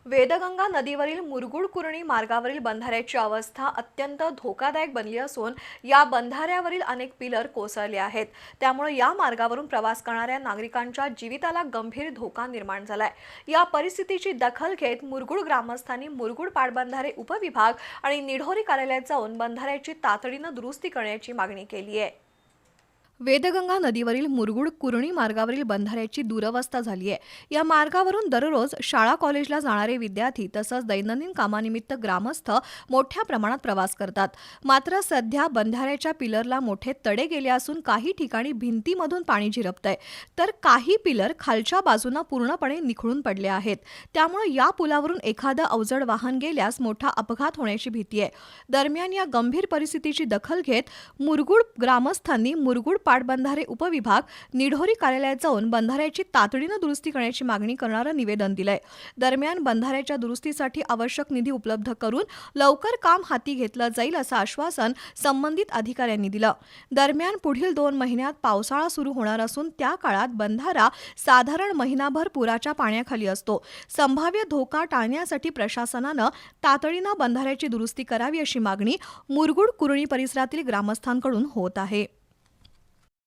वेदगंगा नदीवरील मुरगुड-कुरणी मार्गावरील बंधाऱ्याची अवस्था अत्यंत धोकादायक बनली असून या बंधाऱ्यावरील अनेक पिलर कोसळले आहेत। त्यामुळे या मार्गावरून प्रवास करणाऱ्या नागरिकांच्या जीविताला गंभीर धोका निर्माण झालाय। या परिस्थितीची दखल घेत मुरगुड ग्रामस्थांनी मुरगुड पाटबंधारे उपविभाग आणि निढोरी कार्यालयात जाऊन बंधाऱ्याची तातडीने दुरुस्ती करण्याची मागणी केली आहे। वेदगंगा नदीवरील मुरगुड-कुरणी मार्गावरील बंधाऱ्याची दुरवस्था झाली आहे। या मार्गावरून दररोज शाळा कॉलेजला जाणारे विद्यार्थी तसंच दैनंदिन कामानिमित्त ग्रामस्थ मोठ्या प्रमाणात प्रवास करतात। मात्र सध्या बंधाऱ्याच्या पिलरला मोठे तडे गेले असून काही ठिकाणी भिंतीमधून पाणी झिरपतंय, तर काही पिलर खालच्या बाजूने पूर्णपणे निखळून पडले आहेत। त्यामुळे या पुलावरून एखादं अवजड वाहन गेल्यास मोठा अपघात होण्याची भीती आहे। दरम्यान या गंभीर परिस्थितीची दखल घेत मुरगुड ग्रामस्थांनी मुरगुड पाटबंधारे उपविभाग निढोरी कार्यालयात जाऊन बंधाऱ्याची तातडीने दुरुस्ती करण्याची मागणी करणारं निवेदन दिलंय। दरम्यान बंधाऱ्याच्या दुरुस्तीसाठी आवश्यक निधी उपलब्ध करून लवकर काम हाती घेतलं जाईल असं आश्वासन संबंधित अधिकाऱ्यांनी दिलं। दरम्यान पुढील 2 महिन्यात पावसाळा सुरू होणार असून त्या काळात बंधारा साधारण महिनाभर पुराच्या पाण्याखाली असतो। संभाव्य धोका टाळण्यासाठी प्रशासनानं तातडीनं बंधाऱ्याची दुरुस्ती करावी अशी मागणी मुरगुड-कुरणी परिसरातील ग्रामस्थांकडून होत आहे।